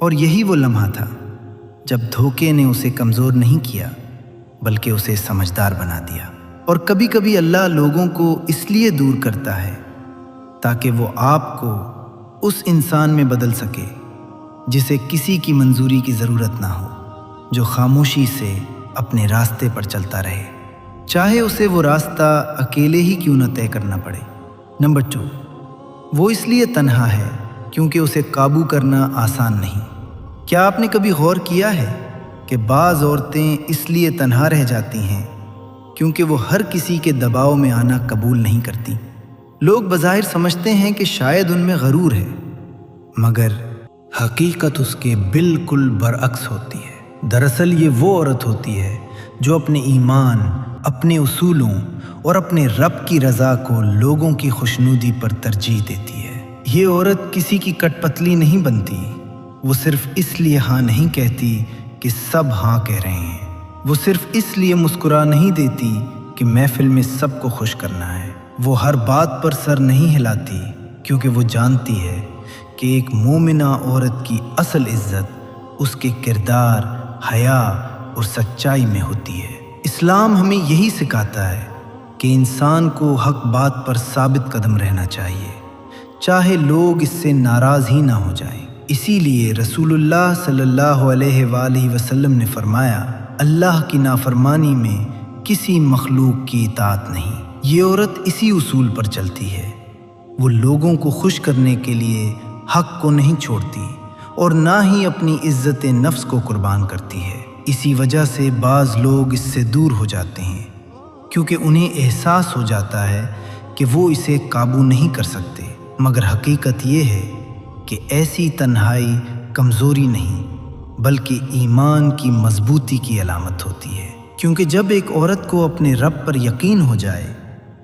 اور یہی وہ لمحہ تھا جب دھوکے نے اسے کمزور نہیں کیا بلکہ اسے سمجھدار بنا دیا۔ اور کبھی کبھی اللہ لوگوں کو اس لیے دور کرتا ہے تاکہ وہ آپ کو اس انسان میں بدل سکے جسے کسی کی منظوری کی ضرورت نہ ہو، جو خاموشی سے اپنے راستے پر چلتا رہے، چاہے اسے وہ راستہ اکیلے ہی کیوں نہ طے کرنا پڑے۔ نمبر 2، وہ اس لیے تنہا ہے کیونکہ اسے قابو کرنا آسان نہیں۔ کیا آپ نے کبھی غور کیا ہے کہ بعض عورتیں اس لیے تنہا رہ جاتی ہیں کیونکہ وہ ہر کسی کے دباؤ میں آنا قبول نہیں کرتی؟ لوگ بظاہر سمجھتے ہیں کہ شاید ان میں غرور ہے، مگر حقیقت اس کے بالکل برعکس ہوتی ہے۔ دراصل یہ وہ عورت ہوتی ہے جو اپنے ایمان، اپنے اصولوں اور اپنے رب کی رضا کو لوگوں کی خوشنودی پر ترجیح دیتی ہے۔ یہ عورت کسی کی کٹ پتلی نہیں بنتی، وہ صرف اس لیے ہاں نہیں کہتی کہ سب ہاں کہہ رہے ہیں، وہ صرف اس لیے مسکرا نہیں دیتی کہ محفل میں سب کو خوش کرنا ہے، وہ ہر بات پر سر نہیں ہلاتی کیونکہ وہ جانتی ہے کہ ایک مومنہ عورت کی اصل عزت اس کے کردار، حیا اور سچائی میں ہوتی ہے۔ اسلام ہمیں یہی سکھاتا ہے کہ انسان کو حق بات پر ثابت قدم رہنا چاہیے، چاہے لوگ اس سے ناراض ہی نہ ہو جائیں۔ اسی لیے رسول اللہ صلی اللہ علیہ وآلہ وسلم نے فرمایا، اللہ کی نافرمانی میں کسی مخلوق کی اطاعت نہیں۔ یہ عورت اسی اصول پر چلتی ہے، وہ لوگوں کو خوش کرنے کے لیے حق کو نہیں چھوڑتی اور نہ ہی اپنی عزت نفس کو قربان کرتی ہے۔ اسی وجہ سے بعض لوگ اس سے دور ہو جاتے ہیں کیونکہ انہیں احساس ہو جاتا ہے کہ وہ اسے قابو نہیں کر سکتے، مگر حقیقت یہ ہے کہ ایسی تنہائی کمزوری نہیں بلکہ ایمان کی مضبوطی کی علامت ہوتی ہے، کیونکہ جب ایک عورت کو اپنے رب پر یقین ہو جائے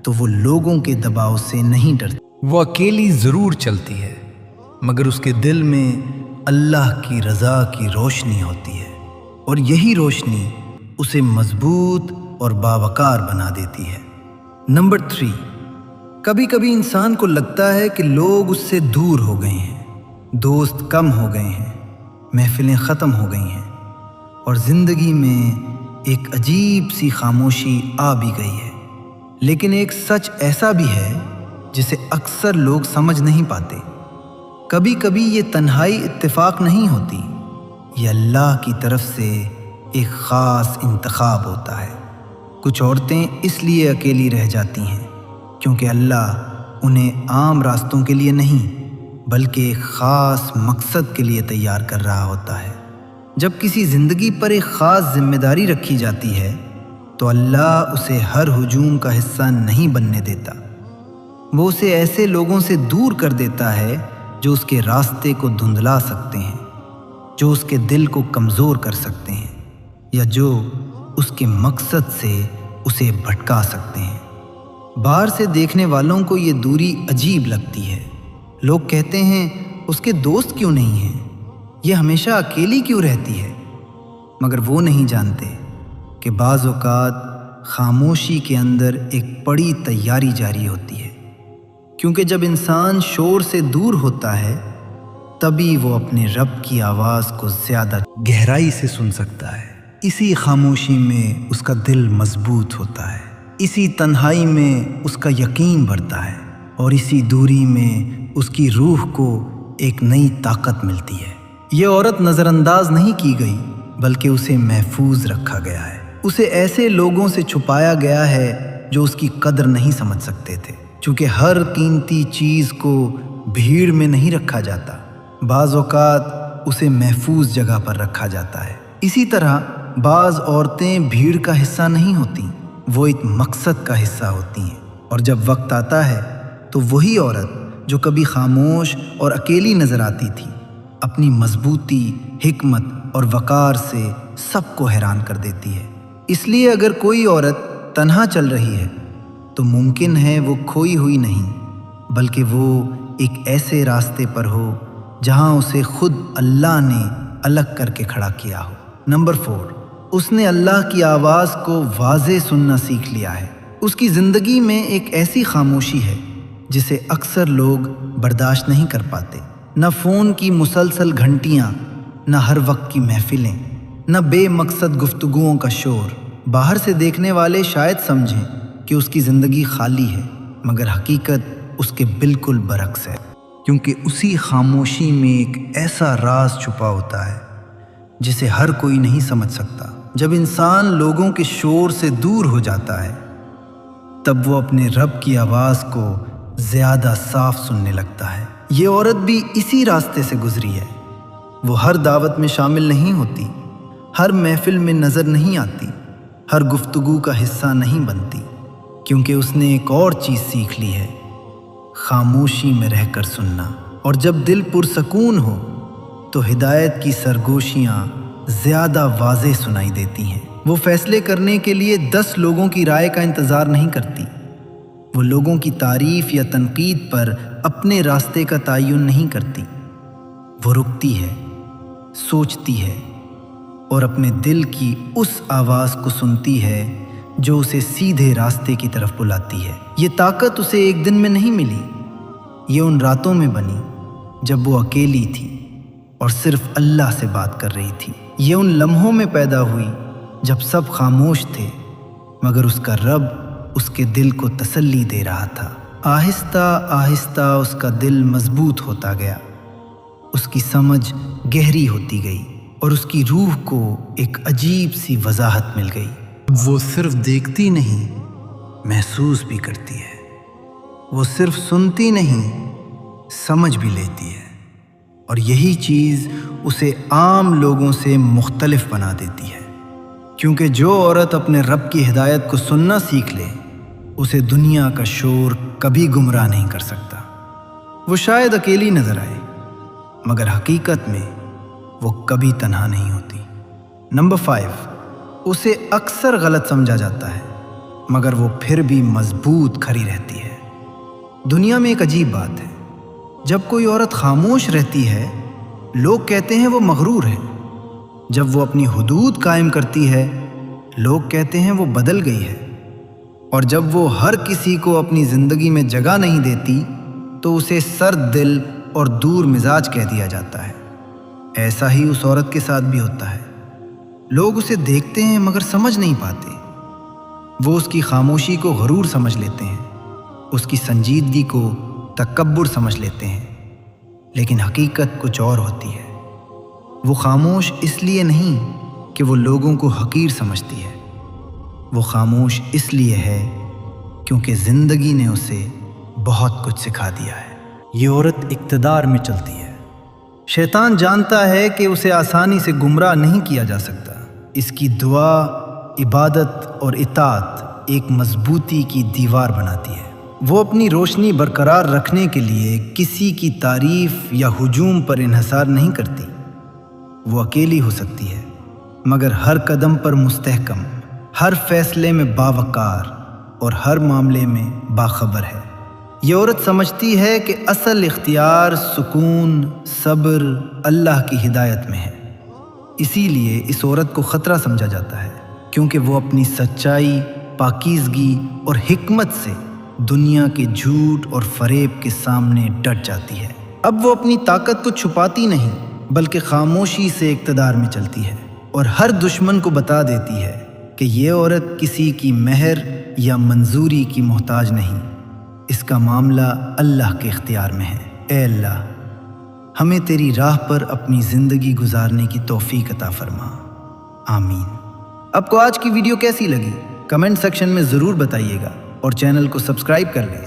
تو وہ لوگوں کے دباؤ سے نہیں ڈرتی۔ وہ اکیلی ضرور چلتی ہے مگر اس کے دل میں اللہ کی رضا کی روشنی ہوتی ہے، اور یہی روشنی اسے مضبوط اور باوقار بنا دیتی ہے۔ نمبر 3، کبھی کبھی انسان کو لگتا ہے کہ لوگ اس سے دور ہو گئے ہیں، دوست کم ہو گئے ہیں، محفلیں ختم ہو گئی ہیں اور زندگی میں ایک عجیب سی خاموشی آ بھی گئی ہے۔ لیکن ایک سچ ایسا بھی ہے جسے اکثر لوگ سمجھ نہیں پاتے۔ کبھی کبھی یہ تنہائی اتفاق نہیں ہوتی، یہ اللہ کی طرف سے ایک خاص انتخاب ہوتا ہے۔ کچھ عورتیں اس لیے اکیلی رہ جاتی ہیں کیونکہ اللہ انہیں عام راستوں کے لیے نہیں بلکہ ایک خاص مقصد کے لیے تیار کر رہا ہوتا ہے۔ جب کسی زندگی پر ایک خاص ذمہ داری رکھی جاتی ہے تو اللہ اسے ہر ہجوم کا حصہ نہیں بننے دیتا، وہ اسے ایسے لوگوں سے دور کر دیتا ہے جو اس کے راستے کو دھندلا سکتے ہیں، جو اس کے دل کو کمزور کر سکتے ہیں یا جو اس کے مقصد سے اسے بھٹکا سکتے ہیں۔ باہر سے دیکھنے والوں کو یہ دوری عجیب لگتی ہے، لوگ کہتے ہیں اس کے دوست کیوں نہیں ہیں، یہ ہمیشہ اکیلی کیوں رہتی ہے، مگر وہ نہیں جانتے کہ بعض اوقات خاموشی کے اندر ایک بڑی تیاری جاری ہوتی ہے، کیونکہ جب انسان شور سے دور ہوتا ہے تبھی وہ اپنے رب کی آواز کو زیادہ گہرائی سے سن سکتا ہے۔ اسی خاموشی میں اس کا دل مضبوط ہوتا ہے، اسی تنہائی میں اس کا یقین بڑھتا ہے اور اسی دوری میں اس کی روح کو ایک نئی طاقت ملتی ہے۔ یہ عورت نظر انداز نہیں کی گئی بلکہ اسے محفوظ رکھا گیا ہے، اسے ایسے لوگوں سے چھپایا گیا ہے جو اس کی قدر نہیں سمجھ سکتے تھے، چونکہ ہر قیمتی چیز کو بھیڑ میں نہیں رکھا جاتا، بعض اوقات اسے محفوظ جگہ پر رکھا جاتا ہے۔ اسی طرح بعض عورتیں بھیڑ کا حصہ نہیں ہوتیں، وہ ایک مقصد کا حصہ ہوتی ہیں، اور جب وقت آتا ہے تو وہی عورت جو کبھی خاموش اور اکیلی نظر آتی تھی اپنی مضبوطی، حکمت اور وقار سے سب کو حیران کر دیتی ہے۔ اس لیے اگر کوئی عورت تنہا چل رہی ہے تو ممکن ہے وہ کھوئی ہوئی نہیں بلکہ وہ ایک ایسے راستے پر ہو جہاں اسے خود اللہ نے الگ کر کے کھڑا کیا ہو۔ نمبر 4، اس نے اللہ کی آواز کو واضح سننا سیکھ لیا ہے۔ اس کی زندگی میں ایک ایسی خاموشی ہے جسے اکثر لوگ برداشت نہیں کر پاتے، نہ فون کی مسلسل گھنٹیاں، نہ ہر وقت کی محفلیں، نہ بے مقصد گفتگوؤں کا شور۔ باہر سے دیکھنے والے شاید سمجھیں کہ اس کی زندگی خالی ہے، مگر حقیقت اس کے بالکل برعکس ہے، کیونکہ اسی خاموشی میں ایک ایسا راز چھپا ہوتا ہے جسے ہر کوئی نہیں سمجھ سکتا۔ جب انسان لوگوں کے شور سے دور ہو جاتا ہے تب وہ اپنے رب کی آواز کو زیادہ صاف سننے لگتا ہے۔ یہ عورت بھی اسی راستے سے گزری ہے۔ وہ ہر دعوت میں شامل نہیں ہوتی، ہر محفل میں نظر نہیں آتی، ہر گفتگو کا حصہ نہیں بنتی، کیونکہ اس نے ایک اور چیز سیکھ لی ہے، خاموشی میں رہ کر سننا۔ اور جب دل پرسکون ہو تو ہدایت کی سرگوشیاں زیادہ واضح سنائی دیتی ہیں۔ وہ فیصلے کرنے کے لیے 10 لوگوں کی رائے کا انتظار نہیں کرتی۔ وہ لوگوں کی تعریف یا تنقید پر اپنے راستے کا تعین نہیں کرتی۔ وہ رکتی ہے، سوچتی ہے اور اپنے دل کی اس آواز کو سنتی ہے جو اسے سیدھے راستے کی طرف بلاتی ہے۔ یہ طاقت اسے ایک دن میں نہیں ملی، یہ ان راتوں میں بنی جب وہ اکیلی تھی اور صرف اللہ سے بات کر رہی تھی۔ یہ ان لمحوں میں پیدا ہوئی جب سب خاموش تھے، مگر اس کا رب اس کے دل کو تسلی دے رہا تھا۔ آہستہ آہستہ اس کا دل مضبوط ہوتا گیا، اس کی سمجھ گہری ہوتی گئی اور اس کی روح کو ایک عجیب سی وضاحت مل گئی۔ وہ صرف دیکھتی نہیں، محسوس بھی کرتی ہے۔ وہ صرف سنتی نہیں، سمجھ بھی لیتی ہے، اور یہی چیز اسے عام لوگوں سے مختلف بنا دیتی ہے، کیونکہ جو عورت اپنے رب کی ہدایت کو سننا سیکھ لے اسے دنیا کا شور کبھی گمراہ نہیں کر سکتا۔ وہ شاید اکیلی نظر آئے، مگر حقیقت میں وہ کبھی تنہا نہیں ہوتی۔ نمبر 5، اسے اکثر غلط سمجھا جاتا ہے، مگر وہ پھر بھی مضبوط کھڑی رہتی ہے۔ دنیا میں ایک عجیب بات ہے، جب کوئی عورت خاموش رہتی ہے لوگ کہتے ہیں وہ مغرور ہے، جب وہ اپنی حدود قائم کرتی ہے لوگ کہتے ہیں وہ بدل گئی ہے، اور جب وہ ہر کسی کو اپنی زندگی میں جگہ نہیں دیتی تو اسے سرد دل اور دور مزاج کہہ دیا جاتا ہے۔ ایسا ہی اس عورت کے ساتھ بھی ہوتا ہے۔ لوگ اسے دیکھتے ہیں مگر سمجھ نہیں پاتے۔ وہ اس کی خاموشی کو غرور سمجھ لیتے ہیں، اس کی سنجیدگی کو تکبر سمجھ لیتے ہیں، لیکن حقیقت کچھ اور ہوتی ہے۔ وہ خاموش اس لیے نہیں کہ وہ لوگوں کو حقیر سمجھتی ہے، وہ خاموش اس لیے ہے کیونکہ زندگی نے اسے بہت کچھ سکھا دیا ہے۔ یہ عورت اقتدار میں چلتی ہے۔ شیطان جانتا ہے کہ اسے آسانی سے گمراہ نہیں کیا جا سکتا۔ اس کی دعا، عبادت اور اطاعت ایک مضبوطی کی دیوار بناتی ہے۔ وہ اپنی روشنی برقرار رکھنے کے لیے کسی کی تعریف یا ہجوم پر انحصار نہیں کرتی۔ وہ اکیلی ہو سکتی ہے، مگر ہر قدم پر مستحکم، ہر فیصلے میں باوقار اور ہر معاملے میں باخبر ہے۔ یہ عورت سمجھتی ہے کہ اصل اختیار، سکون، صبر اللہ کی ہدایت میں ہے۔ اسی لیے اس عورت کو خطرہ سمجھا جاتا ہے، کیونکہ وہ اپنی سچائی، پاکیزگی اور حکمت سے دنیا کے جھوٹ اور فریب کے سامنے ڈٹ جاتی ہے۔ اب وہ اپنی طاقت کو چھپاتی نہیں، بلکہ خاموشی سے اقتدار میں چلتی ہے، اور ہر دشمن کو بتا دیتی ہے کہ یہ عورت کسی کی مہر یا منظوری کی محتاج نہیں، اس کا معاملہ اللہ کے اختیار میں ہے۔ اے اللہ، ہمیں تیری راہ پر اپنی زندگی گزارنے کی توفیق عطا فرما، آمین۔ آپ کو آج کی ویڈیو کیسی لگی؟ کمنٹ سیکشن میں ضرور بتائیے گا، اور چینل کو سبسکرائب کر لیں